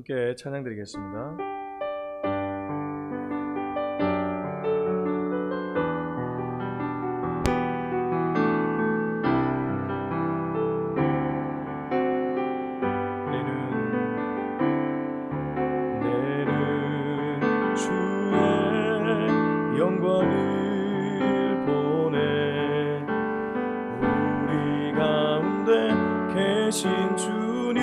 함께 찬양 드리겠습니다. 내는 주의 영광을 보내 우리 가운데 계신 주님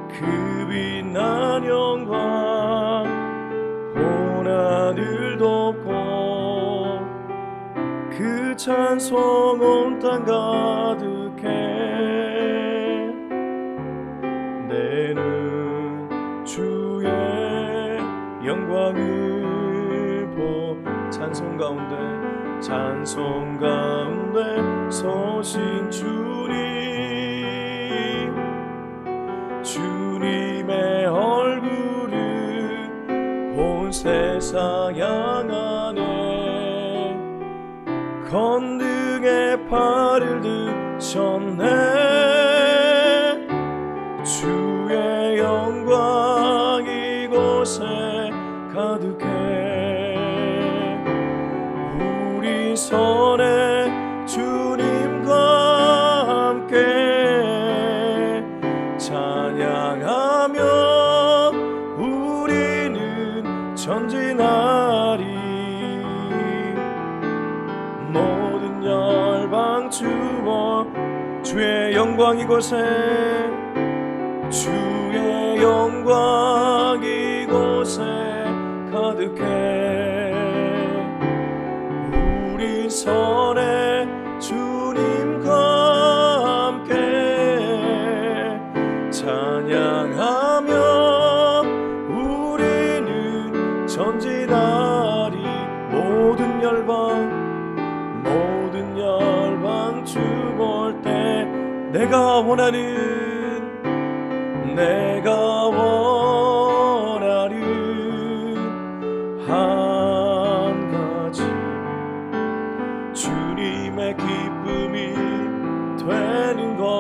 그 빛난 영광 온 하늘 덮고 그 찬송 온 땅 가득해 내는 주의 영광을 찬송 가운데 서신 주님의 얼굴을 온 세상 향하네 건등에 발을 드셨네 주의 영광 이곳에 가득해 우리 손에 주님과 함께 찬양하며 우리는 전진하리 모든 열방 주의 영광 이곳에 주의 영광 이곳에 가득해 우리 손에 주님과 함께 찬양하며 우리는 전진하리 모든 열방 주 볼 때 내가 원하는 한 가지 주님의 기쁨이 되는 것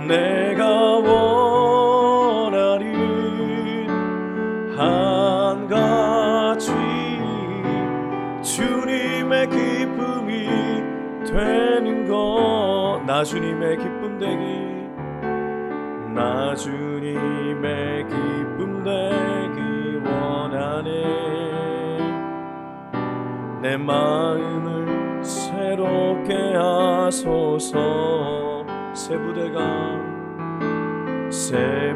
내가 원하는 한 가지 주님의 기쁨이 되는 것 나 주님의 기쁨 되기 나 주님의 기쁨 되기 원하네 내 마음을 새롭게 하소서 새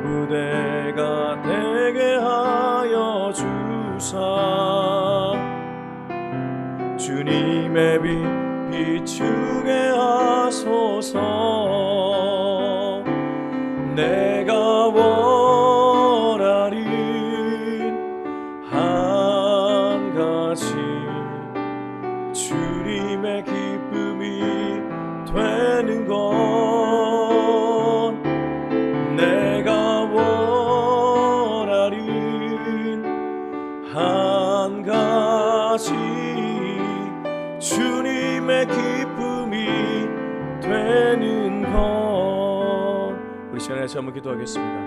부대가 되게 하여 주사 주님의 빛 비추게 하소서 내가 원하는 한 가지 주님의 기쁨이 되는 것 내가 원하는 한 가지 주님의 기쁨이 되는 것 우리 시간에 다시 한번 기도하겠습니다.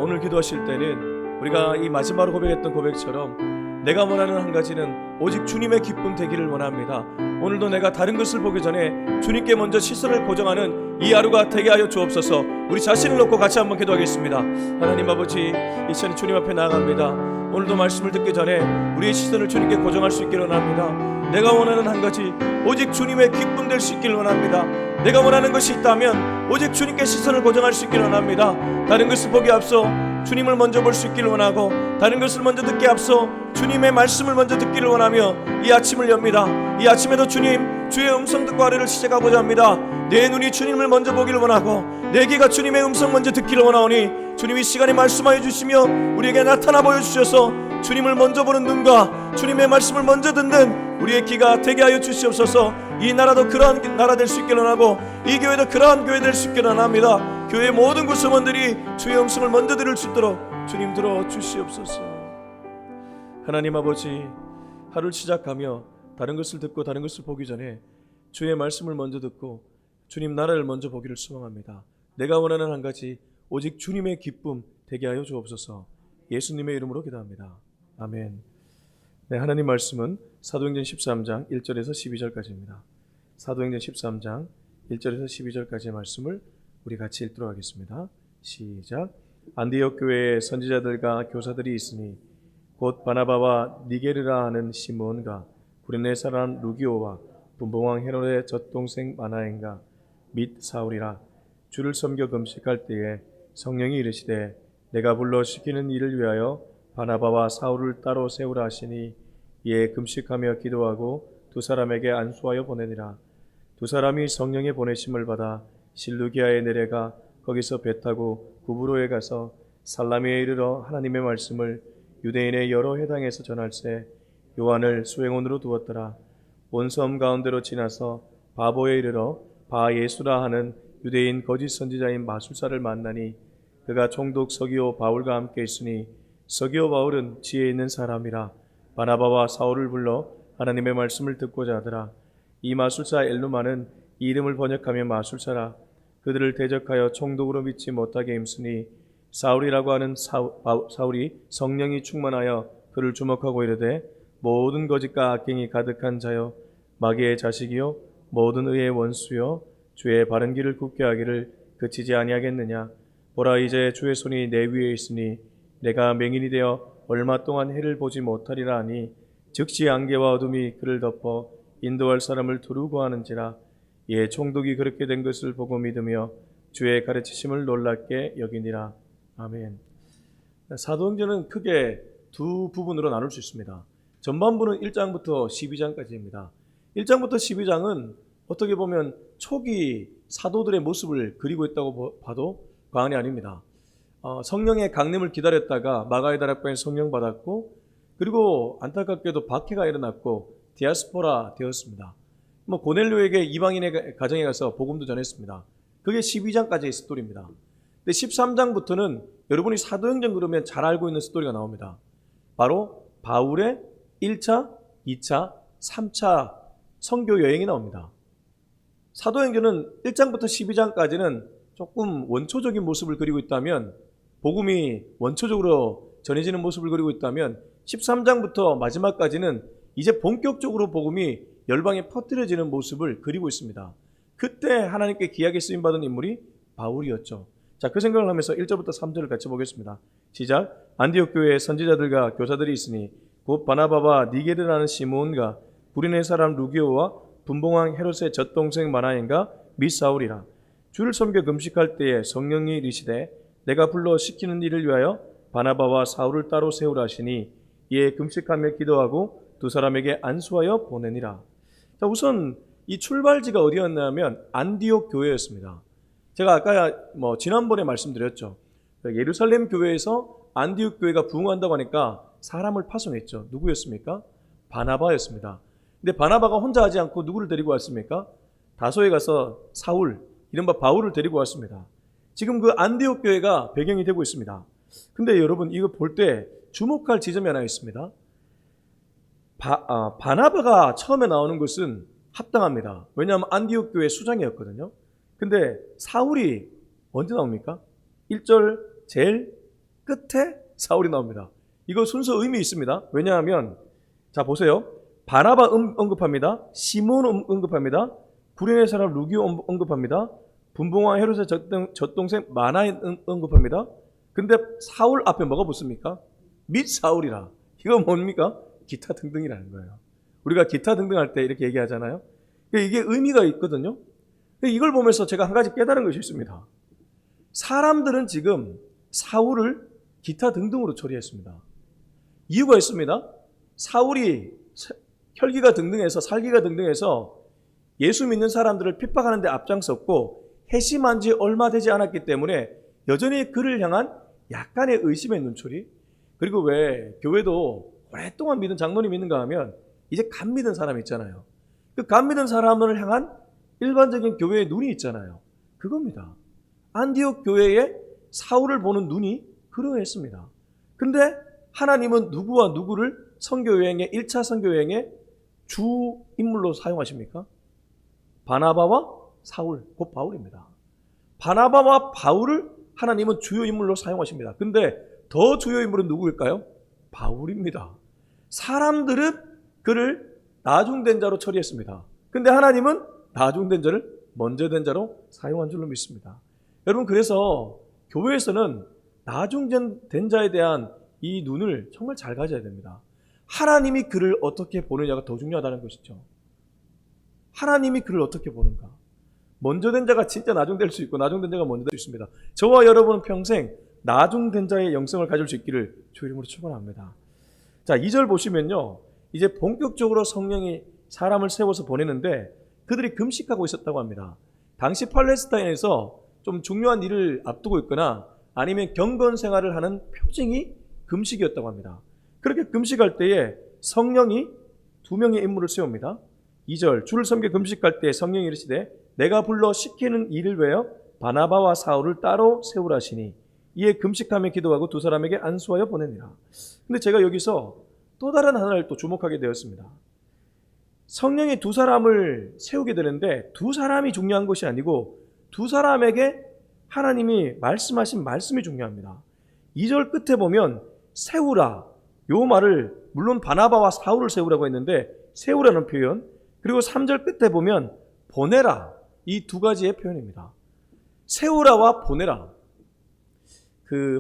오늘 기도하실 때는 우리가 이 마지막으로 고백했던 고백처럼 내가 원하는 한 가지는 오직 주님의 기쁨 되기를 원합니다. 오늘도 내가 다른 것을 보기 전에 주님께 먼저 시선을 고정하는 이 하루가 되게 하여 주옵소서. 우리 자신을 놓고 같이 한번 기도하겠습니다. 하나님 아버지 이 시간에 주님 앞에 나아갑니다. 오늘도 말씀을 듣기 전에 우리의 시선을 주님께 고정할 수 있기를 원합니다. 내가 원하는 한 가지 오직 주님의 기쁨 될 수 있기를 원합니다. 내가 원하는 것이 있다면 오직 주님께 시선을 고정할 수 있기를 원합니다. 다른 것을 보기 앞서 주님을 먼저 볼 수 있기를 원하고 다른 것을 먼저 듣기 앞서 주님의 말씀을 먼저 듣기를 원하며 이 아침을 엽니다. 이 아침에도 주님 주의 음성 듣고 하루를 시작하고자 합니다. 내 눈이 주님을 먼저 보기를 원하고 내 귀가 주님의 음성 먼저 듣기를 원하오니 주님이 시간에 말씀하여 주시며 우리에게 나타나 보여주셔서 주님을 먼저 보는 눈과 주님의 말씀을 먼저 듣는 우리의 귀가 되게 하여 주시옵소서. 이 나라도 그러한 나라 될 수 있기를 원하고 이 교회도 그러한 교회 될 수 있기를 원합니다. 교회의 모든 구성원들이 주의 음성을 먼저 들을 수 있도록 주님 들어주시옵소서. 하나님 아버지 하루를 시작하며 다른 것을 듣고 다른 것을 보기 전에 주의 말씀을 먼저 듣고 주님 나라를 먼저 보기를 소망합니다. 내가 원하는 한 가지 오직 주님의 기쁨 되게 하여 주옵소서. 예수님의 이름으로 기도합니다. 아멘. 네, 하나님 말씀은 사도행전 13장 1절에서 12절까지입니다. 사도행전 13장 1절에서 12절까지의 말씀을 우리 같이 읽도록 하겠습니다. 시작. 안디옥 교회에 선지자들과 교사들이 있으니 곧 바나바와 니게르라 하는 시몬과 구레네 사람 루기오와 분봉왕 헤롯의 젖동생 마나엔가 및 사울이라. 주를 섬겨 금식할 때에 성령이 이르시되 내가 불러 시키는 일을 위하여 바나바와 사울을 따로 세우라 하시니 이에 금식하며 기도하고 두 사람에게 안수하여 보내니라. 두 사람이 성령의 보내심을 받아 실루기아에 내려가 거기서 배 타고 구브로에 가서 살라미에 이르러 하나님의 말씀을 유대인의 여러 회당에서 전할세 요한을 수행원으로 두었더라. 온 섬 가운데로 지나서 바보에 이르러 바 예수라 하는 유대인 거짓 선지자인 마술사를 만나니 그가 총독 서기오 바울과 함께 있으니 서기오 바울은 지혜 있는 사람이라. 바나바와 사울을 불러 하나님의 말씀을 듣고자 하더라. 이 마술사 엘루마는 이 이름을 번역하며 마술사라. 그들을 대적하여 총독으로 믿지 못하게 힘쓰니 사울이라고 하는 사울이 성령이 충만하여 그를 주목하고 이르되 모든 거짓과 악행이 가득한 자여 마귀의 자식이요 모든 의의 원수요 주의 바른 길을 굽게 하기를 그치지 아니하겠느냐. 보라 이제 주의 손이 내 위에 있으니 내가 맹인이 되어 얼마 동안 해를 보지 못하리라 하니 즉시 안개와 어둠이 그를 덮어 인도할 사람을 두루 하는지라. 이에 총독이 그렇게 된 것을 보고 믿으며 주의 가르치심을 놀랍게 여기니라. 아멘. 사도행전은 크게 두 부분으로 나눌 수 있습니다. 전반부는 1장부터 12장까지입니다. 1장부터 12장은 어떻게 보면 초기 사도들의 모습을 그리고 있다고 봐도 과언이 아닙니다. 성령의 강림을 기다렸다가 마가의 다락방에 성령 받았고 그리고 안타깝게도 박해가 일어났고 디아스포라 되었습니다. 고넬료에게 이방인의 가정에 가서 복음도 전했습니다. 그게 12장까지의 스토리입니다. 근데 13장부터는 여러분이 사도행전 그러면 잘 알고 있는 스토리가 나옵니다. 바로 바울의 1차, 2차, 3차 선교 여행이 나옵니다. 사도행전은 1장부터 12장까지는 조금 원초적인 모습을 그리고 있다면 복음이 원초적으로 전해지는 모습을 그리고 있다면 13장부터 마지막까지는 이제 본격적으로 복음이 열방에 퍼뜨려지는 모습을 그리고 있습니다. 그때 하나님께 귀하게 쓰임받은 인물이 바울이었죠. 자, 그 생각을 하면서 1절부터 3절을 같이 보겠습니다. 시작. 안디옥 교회에 선지자들과 교사들이 있으니 곧 바나바와 니게르라는 시몬과 구레네 사람 루기오와 분봉왕 헤롯의 젖동생 마나엔가 및 사울이라. 주를 섬겨 금식할 때에 성령이 이르시되 내가 불러 시키는 일을 위하여 바나바와 사울을 따로 세우라 하시니 이에 금식하며 기도하고 두 사람에게 안수하여 보내니라. 자, 우선 이 출발지가 어디였냐면 안디옥 교회였습니다. 제가 아까 지난번에 말씀드렸죠. 예루살렘 교회에서 안디옥 교회가 부흥한다고 하니까 사람을 파송했죠. 누구였습니까? 바나바였습니다. 근데 바나바가 혼자 하지 않고 누구를 데리고 왔습니까? 다소에 가서 사울, 이른바 바울을 데리고 왔습니다. 지금 그 안디옥 교회가 배경이 되고 있습니다. 근데 여러분 이거 볼 때 주목할 지점이 하나 있습니다. 바나바가 처음에 나오는 것은 합당합니다. 왜냐하면 안디옥 교회 수장이었거든요. 근데 사울이 언제 나옵니까? 1절 제일 끝에 사울이 나옵니다. 이거 순서 의미 있습니다. 왜냐하면 자 보세요. 바나바 언급합니다. 시몬 언급합니다. 구레네 사람 루기오 언급합니다. 분봉왕 헤롯의 젖동생 마나엔 언급합니다. 근데 사울 앞에 뭐가 붙습니까? 및 사울이라. 이거 뭡니까? 기타 등등이라는 거예요. 우리가 기타 등등 할 때 이렇게 얘기하잖아요. 이게 의미가 있거든요. 이걸 보면서 제가 한 가지 깨달은 것이 있습니다. 사람들은 지금 사울을 기타 등등으로 처리했습니다. 이유가 있습니다. 사울이 혈기가 등등해서 살기가 등등해서 예수 믿는 사람들을 핍박하는 데 앞장섰고 회심한 지 얼마 되지 않았기 때문에 여전히 그를 향한 약간의 의심의 눈초리. 그리고 왜 교회도 오랫동안 믿은 장로님 믿는가 하면 이제 간 믿은 사람 있잖아요. 그 간 믿은 사람을 향한 일반적인 교회의 눈이 있잖아요. 그겁니다. 안디옥 교회에 사울을 보는 눈이 그러했습니다. 근데 하나님은 누구와 누구를 선교여행의 1차 선교여행의 주 인물로 사용하십니까? 바나바와 사울, 곧 바울입니다. 바나바와 바울을 하나님은 주요 인물로 사용하십니다. 근데 더 주요 인물은 누구일까요? 바울입니다. 사람들은 그를 나중된 자로 처리했습니다. 근데 하나님은 나중된 자를 먼저 된 자로 사용한 줄로 믿습니다. 여러분, 그래서 교회에서는 나중된 자에 대한 이 눈을 정말 잘 가져야 됩니다. 하나님이 그를 어떻게 보느냐가 더 중요하다는 것이죠. 하나님이 그를 어떻게 보는가. 먼저 된 자가 진짜 나중될 수 있고 나중된 자가 먼저 될 수 있습니다. 저와 여러분은 평생 나중된 자의 영성을 가질 수 있기를 주 이름으로 축원합니다. 자, 2절 보시면요, 이제 본격적으로 성령이 사람을 세워서 보내는데 그들이 금식하고 있었다고 합니다. 당시 팔레스타인에서 좀 중요한 일을 앞두고 있거나 아니면 경건 생활을 하는 표징이 금식이었다고 합니다. 그렇게 금식할 때에 성령이 2명의 인물을 세웁니다. 2절, 주를 섬겨 금식할 때 성령이 이르시되 내가 불러 시키는 일을 외워 바나바와 사울을 따로 세우라시니 이에 금식하며 기도하고 두 사람에게 안수하여 보내니라. 근데 제가 여기서 또 다른 하나를 또 주목하게 되었습니다. 성령이 두 사람을 세우게 되는데 두 사람이 중요한 것이 아니고 두 사람에게 하나님이 말씀하신 말씀이 중요합니다. 2절 끝에 보면 세우라, 요 말을 물론 바나바와 사울을 세우라고 했는데 세우라는 표현, 그리고 3절 끝에 보면 보내라, 이 두 가지의 표현입니다. 세우라와 보내라.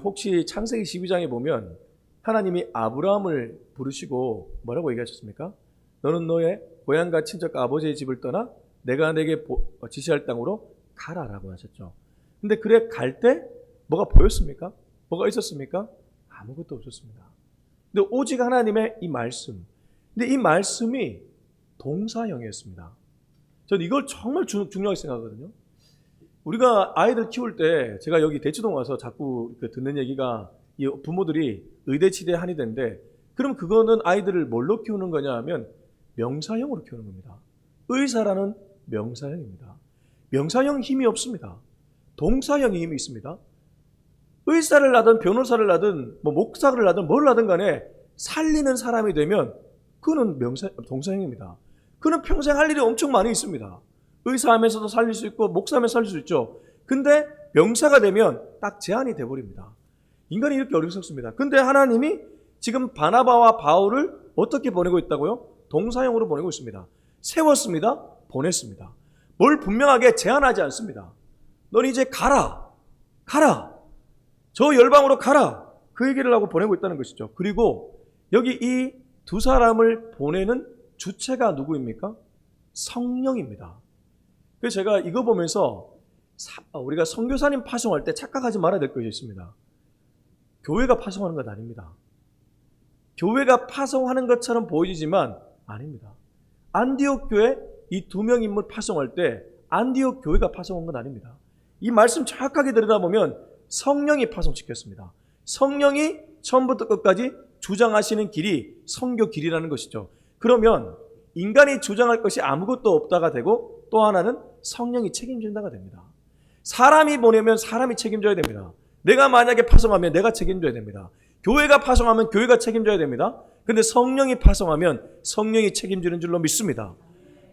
혹시 창세기 12장에 보면 하나님이 아브라함을 부르시고 뭐라고 얘기하셨습니까? 너는 너의 고향과 친척과 아버지의 집을 떠나 내가 내게 지시할 땅으로 가라라고 하셨죠. 근데 그래 갈 때 뭐가 보였습니까? 뭐가 있었습니까? 아무것도 없었습니다. 근데 오직 하나님의 이 말씀. 근데 이 말씀이 동사형이었습니다. 저는 이걸 정말 중요하게 생각하거든요. 우리가 아이들 키울 때 제가 여기 대치동 와서 자꾸 듣는 얘기가 이 부모들이 의대치대 한의대인데 그럼 그거는 아이들을 뭘로 키우는 거냐 하면 명사형으로 키우는 겁니다. 의사라는 명사형입니다. 명사형 힘이 없습니다. 동사형이 힘이 있습니다. 의사를 하든 변호사를 하든 뭐 목사를 하든 뭘 하든 간에 살리는 사람이 되면 그는 동사형입니다. 그는 평생 할 일이 엄청 많이 있습니다. 의사하면서도 살릴 수 있고 목사하면서 살릴 수 있죠. 근데 명사가 되면 딱 제한이 돼버립니다. 인간이 이렇게 어리석습니다. 근데 하나님이 지금 바나바와 바울을 어떻게 보내고 있다고요? 동사형으로 보내고 있습니다. 세웠습니다. 보냈습니다. 뭘 분명하게 제한하지 않습니다. 넌 이제 가라. 저 열방으로 가라. 그 얘기를 하고 보내고 있다는 것이죠. 그리고 여기 이 두 사람을 보내는 주체가 누구입니까? 성령입니다. 그래서 제가 이거 보면서 우리가 선교사님 파송할 때 착각하지 말아야 될 것이 있습니다. 교회가 파송하는 것 아닙니다. 교회가 파송하는 것처럼 보이지만 아닙니다. 안디옥 교회 이 2명 인물 파송할 때 안디옥 교회가 파송한 건 아닙니다. 이 말씀 정확하게 들여다보면 성령이 파송시켰습니다. 성령이 처음부터 끝까지 주장하시는 길이 선교 길이라는 것이죠. 그러면 인간이 주장할 것이 아무것도 없다가 되고 또 하나는 성령이 책임진다가 됩니다. 사람이 보내면 사람이 책임져야 됩니다. 내가 만약에 파송하면 내가 책임져야 됩니다. 교회가 파송하면 교회가 책임져야 됩니다. 근데 성령이 파송하면 성령이 책임지는 줄로 믿습니다.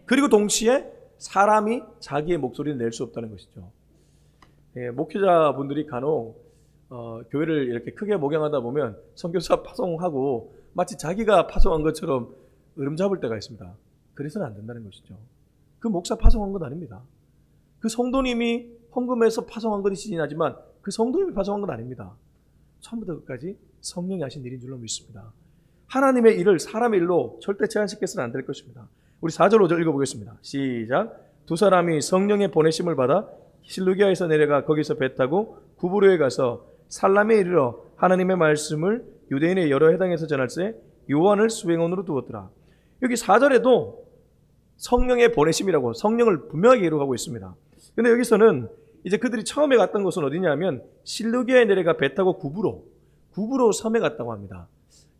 그리고 동시에 사람이 자기의 목소리를 낼 수 없다는 것이죠. 목회자분들이 간혹 교회를 이렇게 크게 목양하다 보면 선교사 파송하고 마치 자기가 파송한 것처럼 으름 잡을 때가 있습니다. 그래서는 안 된다는 것이죠. 그 목사 파송한 건 아닙니다. 그 성도님이 헌금해서 파송한 것이긴 하지만 그 성도님이 파송한 건 아닙니다. 처음부터 끝까지 성령이 하신 일인 줄로 믿습니다. 하나님의 일을 사람의 일로 절대 제한시켜서는 안 될 것입니다. 우리 4절 5절 읽어보겠습니다. 시작. 두 사람이 성령의 보내심을 받아 실루기아에서 내려가 거기서 배 타고 구브로에 가서 살람에 이르러 하나님의 말씀을 유대인의 여러 해당에서 전할세 요한을 수행원으로 두었더라. 여기 4절에도 성령의 보내심이라고 성령을 분명하게 기록하고 있습니다. 그런데 여기서는 이제 그들이 처음에 갔던 곳은 어디냐면 실루기아에 내려가 배 타고 구브로 섬에 갔다고 합니다.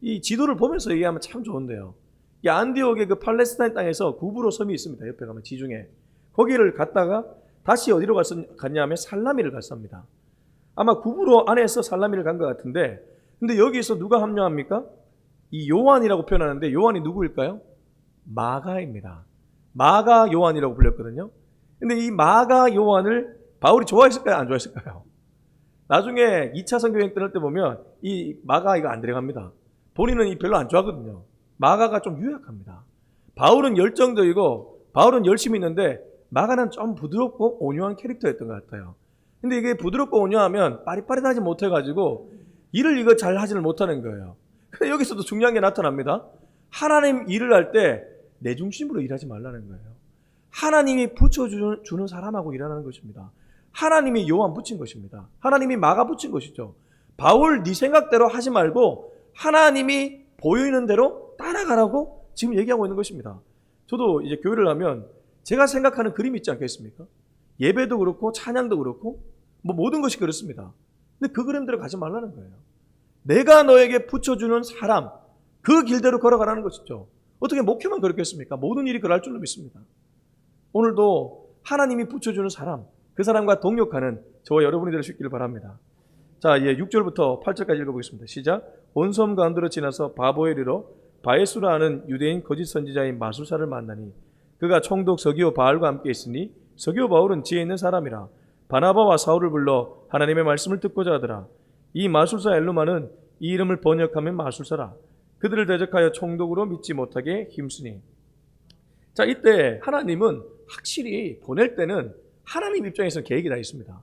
이 지도를 보면서 얘기하면 참 좋은데요. 이 안디옥의 그 팔레스타인 땅에서 구브로 섬이 있습니다. 옆에 가면 지중해. 거기를 갔다가 다시 어디로 갔냐면 살라미를 갔습니다. 아마 구브로 안에서 살라미를 간 것 같은데, 근데 여기서 누가 합류합니까? 이 요한이라고 표현하는데 요한이 누구일까요? 마가입니다. 마가 요한이라고 불렸거든요. 근데 이 마가 요한을 바울이 좋아했을까요? 안 좋아했을까요? 나중에 2차 선교여행 떠날 때 보면 이 마가 이거 안 데려갑니다. 본인은 이 별로 안 좋아하거든요. 마가가 좀 유약합니다. 바울은 열정적이고 바울은 열심히 있는데 마가는 좀 부드럽고 온유한 캐릭터였던 것 같아요. 근데 이게 부드럽고 온유하면 빠릿빠릿하지 못해가지고 일을 이거 잘 하지를 못하는 거예요. 근데 여기서도 중요한 게 나타납니다. 하나님 일을 할 때 내 중심으로 일하지 말라는 거예요. 하나님이 붙여주는 사람하고 일하는 것입니다. 하나님이 요한 붙인 것입니다. 하나님이 마가 붙인 것이죠. 바울 네 생각대로 하지 말고 하나님이 보이는 대로 따라가라고 지금 얘기하고 있는 것입니다. 저도 이제 교회를 하면 제가 생각하는 그림이 있지 않겠습니까? 예배도 그렇고 찬양도 그렇고 뭐 모든 것이 그렇습니다. 근데 그 그림대로 가지 말라는 거예요. 내가 너에게 붙여주는 사람, 그 길대로 걸어가라는 것이죠. 어떻게 목회만 그렇겠습니까? 모든 일이 그럴 줄로 믿습니다. 오늘도 하나님이 붙여주는 사람, 그 사람과 동역하는 저와 여러분이 될 수 있기를 바랍니다. 자, 이제 6절부터 8절까지 읽어보겠습니다. 시작. 온 섬 가운데로 지나서 바보에 이르러 바에수라 하는 유대인 거짓 선지자인 마술사를 만나니 그가 총독 서기오 바울과 함께 있으니 서기오 바울은 지혜 있는 사람이라 바나바와 사울을 불러 하나님의 말씀을 듣고자 하더라. 이 마술사 엘루마는 이 이름을 번역하면 마술사라. 그들을 대적하여 총독으로 믿지 못하게 힘쓰니. 자, 이때 하나님은 확실히 보낼 때는 하나님 입장에서는 계획이 다 있습니다.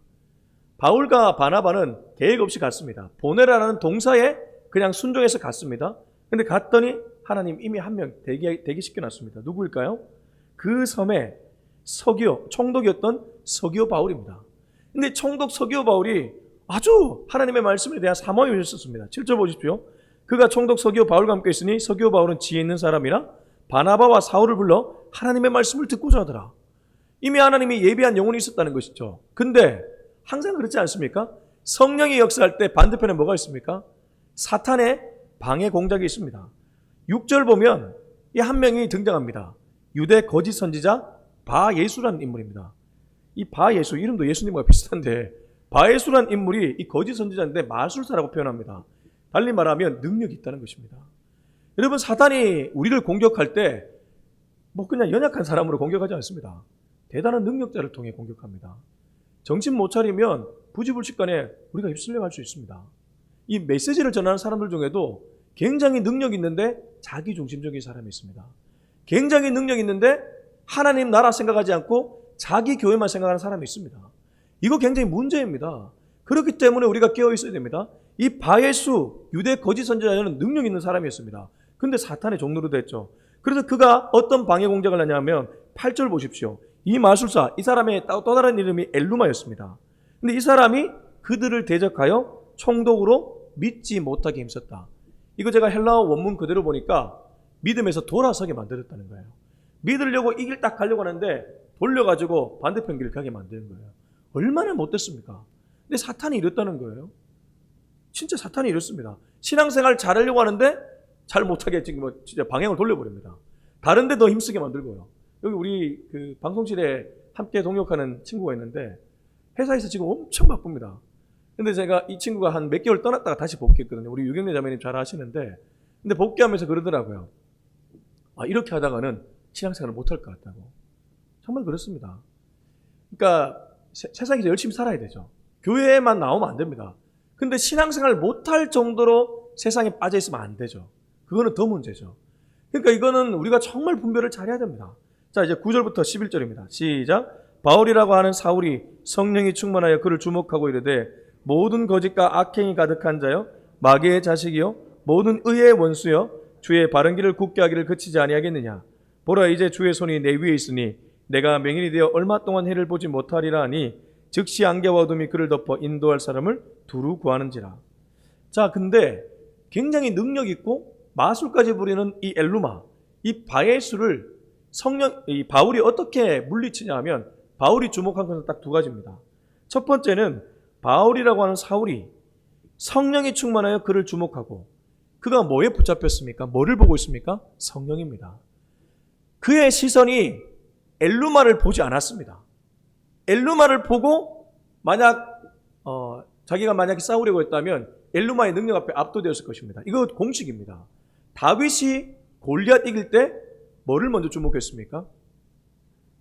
바울과 바나바는 계획 없이 갔습니다. 보내라는 동사에 그냥 순종해서 갔습니다. 근데 갔더니 하나님 이미 한 명 대기시켜 놨습니다. 누구일까요? 그 섬의 서기오, 총독이었던 서기오 바울입니다. 근데 총독 서기오 바울이 아주 하나님의 말씀에 대한 사모함이 있었습니다. 7절 보십시오. 그가 총독 서기오 바울과 함께 있으니 서기오 바울은 지혜 있는 사람이라 바나바와 사울을 불러 하나님의 말씀을 듣고자 하더라. 이미 하나님이 예비한 영혼이 있었다는 것이죠. 근데 항상 그렇지 않습니까? 성령이 역사할 때 반대편에 뭐가 있습니까? 사탄의 방해 공작이 있습니다. 6절 보면 이 한 명이 등장합니다. 유대 거짓 선지자 바예수라는 인물입니다. 이 바예수, 이름도 예수님과 비슷한데 바예수라는 인물이 이 거짓 선지자인데 마술사라고 표현합니다. 달리 말하면 능력이 있다는 것입니다. 여러분, 사탄이 우리를 공격할 때 뭐 그냥 연약한 사람으로 공격하지 않습니다. 대단한 능력자를 통해 공격합니다. 정신 못 차리면 부지불식간에 우리가 휩쓸려 갈 수 있습니다. 이 메시지를 전하는 사람들 중에도 굉장히 능력 있는데 자기중심적인 사람이 있습니다. 굉장히 능력 있는데 하나님 나라 생각하지 않고 자기 교회만 생각하는 사람이 있습니다. 이거 굉장히 문제입니다. 그렇기 때문에 우리가 깨어 있어야 됩니다. 이 바예수 유대 거짓 선지자는 능력 있는 사람이었습니다. 근데 사탄의 종로로 됐죠. 그래서 그가 어떤 방해 공작을 하냐면 8절 보십시오. 이 마술사, 이 사람의 또 다른 이름이 엘루마였습니다. 근데 이 사람이 그들을 대적하여 총독으로 믿지 못하게 힘썼다. 이거 제가 헬라어 원문 그대로 보니까 믿음에서 돌아서게 만들었다는 거예요. 믿으려고 이 길 딱 가려고 하는데 돌려가지고 반대편 길을 가게 만드는 거예요. 얼마나 못됐습니까? 근데 사탄이 이랬다는 거예요. 진짜 사탄이 이렇습니다. 신앙생활 잘하려고 하는데 잘 못하게 지금 뭐 진짜 방향을 돌려버립니다. 다른 데 더 힘쓰게 만들고요. 여기 우리 그 방송실에 함께 동역하는 친구가 있는데 회사에서 지금 엄청 바쁩니다. 근데 제가 이 친구가 한 몇 개월 떠났다가 다시 복귀했거든요. 우리 유경래 자매님 잘 아시는데, 근데 복귀하면서 그러더라고요. 아, 이렇게 하다가는 신앙생활을 못할 것 같다고. 정말 그렇습니다. 그러니까 세상에서 열심히 살아야 되죠. 교회에만 나오면 안 됩니다. 근데 신앙생활 못할 정도로 세상에 빠져 있으면 안 되죠. 그거는 더 문제죠. 그러니까 이거는 우리가 정말 분별을 잘해야 됩니다. 자, 이제 9절부터 11절입니다. 시작. 바울이라고 하는 사울이 성령이 충만하여 그를 주목하고 이르되 모든 거짓과 악행이 가득한 자여 마귀의 자식이요 모든 의의 원수여 주의 바른 길을 굳게 하기를 그치지 아니하겠느냐. 보라, 이제 주의 손이 내 위에 있으니 내가 맹인이 되어 얼마 동안 해를 보지 못하리라 하니 즉시 안개와 어둠이 그를 덮어 인도할 사람을 두루 구하는지라. 자, 근데 굉장히 능력 있고 마술까지 부리는 이 엘루마, 이 바예수를 이 바울이 어떻게 물리치냐 하면 바울이 주목한 것은 딱 두 가지입니다. 첫 번째는 바울이라고 하는 사울이 성령이 충만하여 그를 주목하고 그가 뭐에 붙잡혔습니까? 뭐를 보고 있습니까? 성령입니다. 그의 시선이 엘루마를 보지 않았습니다. 엘루마를 보고 자기가 만약에 싸우려고 했다면 엘루마의 능력 앞에 압도되었을 것입니다. 이거 공식입니다. 다윗이 골리앗 이길 때 뭐를 먼저 주목했습니까?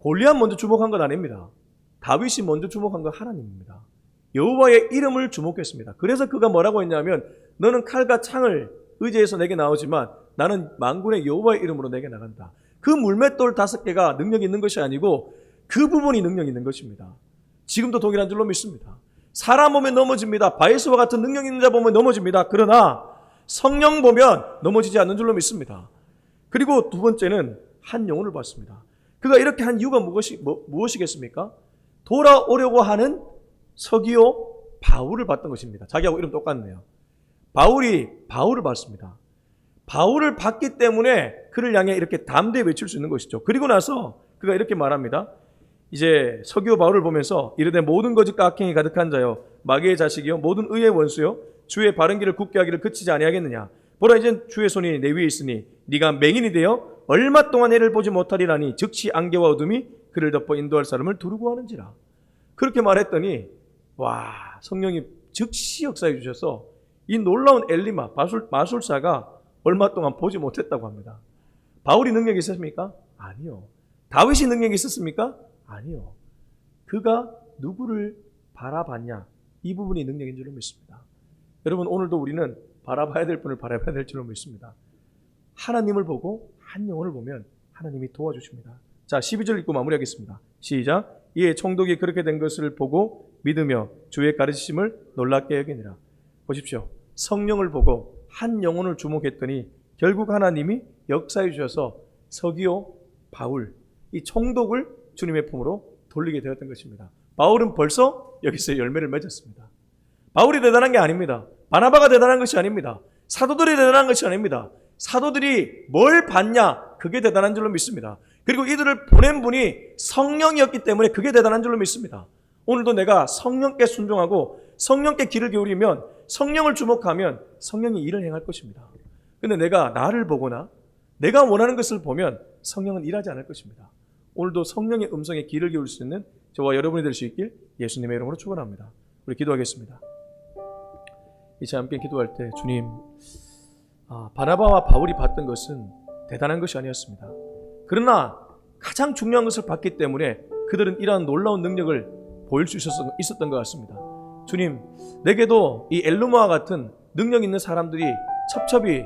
골리앗 먼저 주목한 건 아닙니다. 다윗이 먼저 주목한 건 하나님입니다. 여호와의 이름을 주목했습니다. 그래서 그가 뭐라고 했냐면 너는 칼과 창을 의지해서 내게 나오지만 나는 만군의 여호와의 이름으로 내게 나간다. 그 물맷돌 5개가 능력이 있는 것이 아니고 그 부분이 능력이 있는 것입니다. 지금도 동일한 줄로 믿습니다. 사람 보면 넘어집니다. 바에스와 같은 능력 있는 자 보면 넘어집니다. 그러나 성령 보면 넘어지지 않는 줄로 믿습니다. 그리고 두 번째는 한 영혼을 봤습니다. 그가 이렇게 한 이유가 무엇이겠습니까? 돌아오려고 하는 서기오 바울을 봤던 것입니다. 자기하고 이름 똑같네요. 바울이 바울을 봤습니다. 바울을 봤기 때문에 그를 향해 이렇게 담대히 외칠 수 있는 것이죠. 그리고 나서 그가 이렇게 말합니다. 이제 서기오 바울을 보면서 이르되 모든 거짓과 악행이 가득한 자여 마귀의 자식이요 모든 의의 원수요 주의 바른 길을 굳게 하기를 그치지 아니하겠느냐. 보라 이젠 주의 손이 내 위에 있으니 네가 맹인이 되어 얼마 동안 해를 보지 못하리라니 즉시 안개와 어둠이 그를 덮어 인도할 사람을 두르고 하는지라. 그렇게 말했더니 와 성령이 즉시 역사해 주셔서 이 놀라운 엘리마 마술사가 얼마 동안 보지 못했다고 합니다. 바울이 능력이 있었습니까? 아니요. 다윗이 능력이 있었습니까? 아니요. 그가 누구를 바라봤냐 이 부분이 능력인 줄로 믿습니다. 여러분 오늘도 우리는 바라봐야 될 분을 바라봐야 될 줄로 믿습니다. 하나님을 보고 한 영혼을 보면 하나님이 도와주십니다. 자 12절 읽고 마무리하겠습니다. 시작. 이에 총독이 그렇게 된 것을 보고 믿으며 주의 가르치심을 놀랍게 여기니라. 보십시오. 성령을 보고 한 영혼을 주목했더니 결국 하나님이 역사해 주셔서 서기오 바울 이 총독을 주님의 품으로 돌리게 되었던 것입니다. 바울은 벌써 여기서 열매를 맺었습니다. 바울이 대단한 게 아닙니다. 바나바가 대단한 것이 아닙니다. 사도들이 대단한 것이 아닙니다. 사도들이 뭘 봤냐 그게 대단한 줄로 믿습니다. 그리고 이들을 보낸 분이 성령이었기 때문에 그게 대단한 줄로 믿습니다. 오늘도 내가 성령께 순종하고 성령께 귀를 기울이면 성령을 주목하면 성령이 일을 행할 것입니다. 근데 내가 나를 보거나 내가 원하는 것을 보면 성령은 일하지 않을 것입니다. 오늘도 성령의 음성에 귀를 기울일 수 있는 저와 여러분이 될 수 있길 예수님의 이름으로 축원합니다. 우리 기도하겠습니다. 이제 함께 기도할 때 주님 바나바와 바울이 봤던 것은 대단한 것이 아니었습니다. 그러나 가장 중요한 것을 봤기 때문에 그들은 이러한 놀라운 능력을 보일 수 있었던 것 같습니다. 주님, 내게도 이 엘루마와 같은 능력 있는 사람들이 첩첩이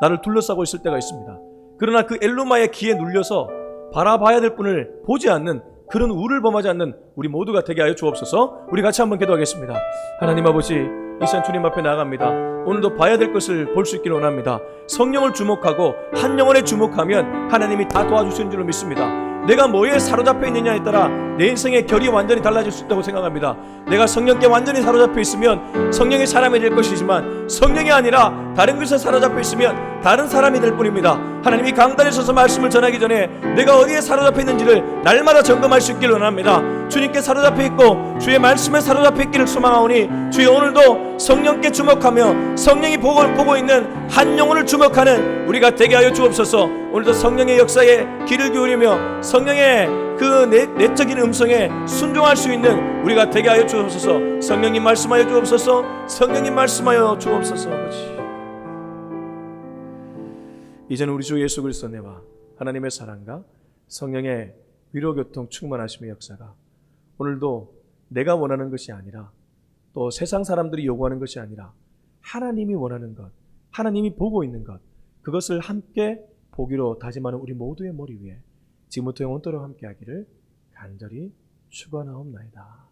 나를 둘러싸고 있을 때가 있습니다. 그러나 그 엘루마의 기에 눌려서 바라봐야 될 분을 보지 않는 그런 우를 범하지 않는 우리 모두가 되게 하여 주옵소서. 우리 같이 한번 기도하겠습니다. 하나님 아버지, 이 시간 주님 앞에 나아갑니다. 오늘도 봐야 될 것을 볼 수 있기를 원합니다. 성령을 주목하고 한 영혼에 주목하면 하나님이 다 도와주시는 줄로 믿습니다. 내가 뭐에 사로잡혀 있느냐에 따라 내 인생의 결이 완전히 달라질 수 있다고 생각합니다. 내가 성령께 완전히 사로잡혀 있으면 성령의 사람이 될 것이지만 성령이 아니라 다른 것에 사로잡혀 있으면 다른 사람이 될 뿐입니다. 하나님이 강단에 서서 말씀을 전하기 전에 내가 어디에 사로잡혀 있는지를 날마다 점검할 수 있기를 원합니다. 주님께 사로잡혀 있고 주의 말씀에 사로잡혀 있기를 소망하오니 주여 오늘도 성령께 주목하며 성령이 보고 있는 한 영혼을 주목하는 우리가 되게 하여 주옵소서. 오늘도 성령의 역사에 귀를 기울이며 성령의 그 내적인 음성에 순종할 수 있는 우리가 되게 하여 주옵소서. 성령님 말씀하여 주옵소서. 성령님 말씀하여 주옵소서. 아버지, 이제는 우리 주 예수 그리스도 내와 하나님의 사랑과 성령의 위로교통 충만하심의 역사가 오늘도 내가 원하는 것이 아니라 또 세상 사람들이 요구하는 것이 아니라 하나님이 원하는 것, 하나님이 보고 있는 것, 그것을 함께 보기로 다짐하는 우리 모두의 머리 위에 지금부터 영원토록 함께 하기를 간절히 축원하옵나이다.